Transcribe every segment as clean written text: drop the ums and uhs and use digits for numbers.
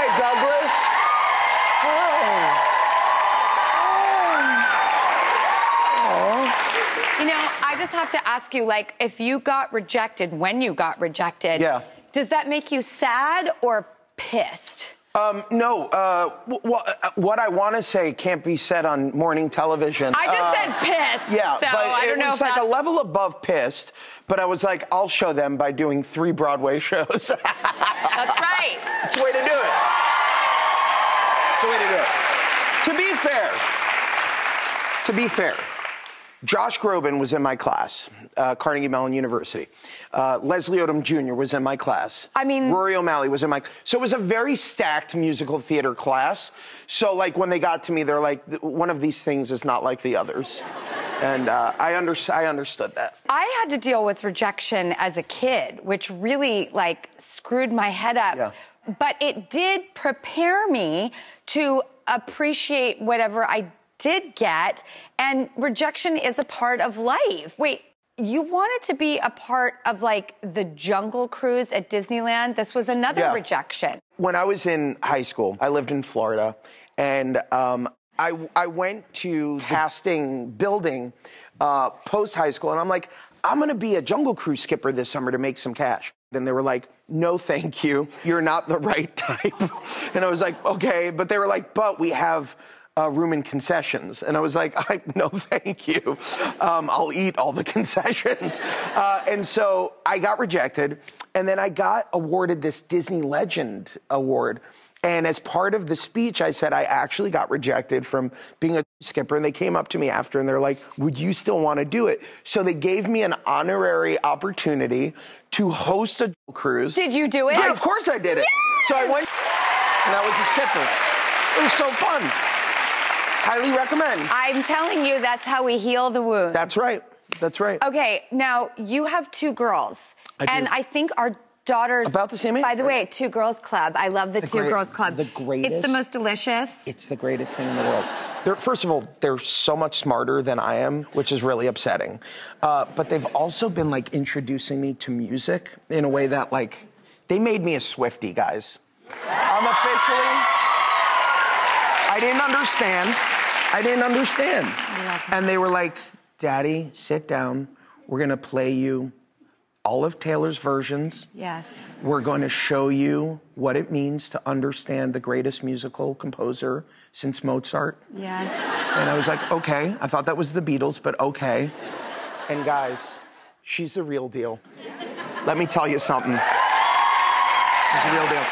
Hi, Douglas. You know, I just have to ask you, like, if you got rejected, when you got rejected, yeah. Does that make you sad or pissed? No, what I want to say can't be said on morning television. I just said pissed, yeah, so but I don't know if it's like a level above pissed, but I was like, I'll show them by doing 3 Broadway shows. That's right. It's the way to do it. It's the way to do it. To be fair, Josh Groban was in my class, Carnegie Mellon University. Leslie Odom Jr. was in my class. I mean... Rory O'Malley was in my... So it was a very stacked musical theater class. So, like, when they got to me, they're like, one of these things is not like the others. And I understood that. I had to deal with rejection as a kid, which really, like, screwed my head up. Yeah. But it did prepare me to appreciate whatever I did get, and rejection is a part of life. Wait, you wanted to be a part of, like, the Jungle Cruise at Disneyland? This was another rejection. When I was in high school, I lived in Florida, and I went to the casting building post-high school, and I'm like, I'm gonna be a Jungle Cruise skipper this summer to make some cash. And they were like, no, thank you. You're not the right type. And I was like, okay. But they were like, but we have room in concessions. And I was like, no, thank you. I'll eat all the concessions. And so I got rejected. And then I got awarded this Disney Legend Award. And as part of the speech, I said I actually got rejected from being a skipper. And they came up to me after and they're like, would you still want to do it? So they gave me an honorary opportunity to host a cruise. Did you do it? Yeah, of course I did it. Yes! So I went and I was a skipper. It was so fun. Highly recommend. I'm telling you, that's how we heal the wound. That's right. That's right. Okay, now you have 2 girls. And I think our daughters... About the same age? By the way, 2 Girls Club. I love the 2 Girls Club. The greatest. It's the most delicious. It's the greatest thing in the world. First of all, they're so much smarter than I am, which is really upsetting. But they've also been, like, introducing me to music in a way that, like, they made me a Swiftie, guys. I'm officially... I didn't understand. And they were like, Daddy, sit down. We're going to play you all of Taylor's versions. Yes. We're going to show you what it means to understand the greatest musical composer since Mozart. Yes. And I was like, okay. I thought that was the Beatles, but okay. And guys, she's the real deal. Let me tell you something. She's the real deal.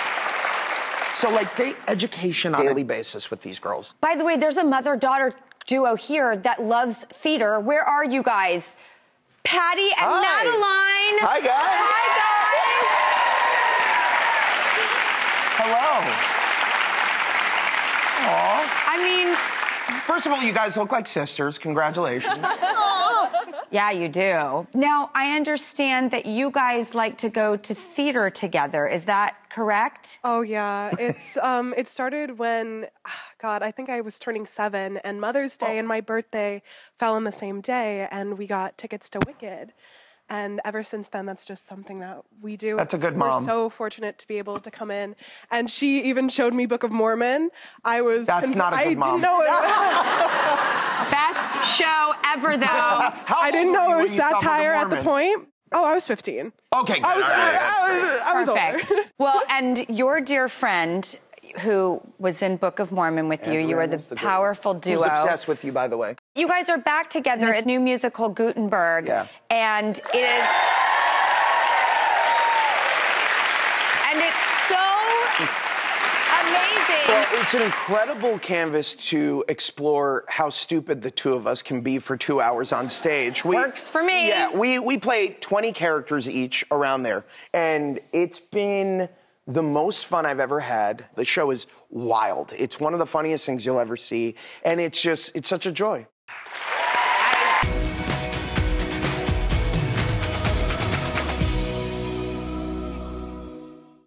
So, like, they education on a daily basis with these girls. By the way, there's a mother-daughter duo here that loves theater. Where are you guys? Patty and Natalie. Hi, guys. Hi, guys. Hello. Aw. I mean... First of all, you guys look like sisters. Congratulations. Yeah, you do. Now, I understand that you guys like to go to theater together. Is that correct? Oh, yeah. It's it started when, God, I think I was turning 7, and Mother's Day and my birthday fell on the same day, and we got tickets to Wicked. And ever since then, that's just something that we do. That's a good mom. We're so fortunate to be able to come in. And she even showed me Book of Mormon. That's not a good mom. I didn't know it. Best show ever, though. I didn't know it was satire at the point. Oh, I was 15. Okay, good. I was Perfect. older. Well, and your dear friend who was in Book of Mormon with you. You were the powerful duo. Who's obsessed with you, by the way. You guys are back together in this new musical, Gutenberg. Yeah. And it is... And it's so amazing. Well, it's an incredible canvas to explore how stupid the 2 of us can be for 2 hours on stage. Works for me. Yeah, we play 20 characters each around there. And it's been the most fun I've ever had. The show is wild. It's one of the funniest things you'll ever see. And it's such a joy.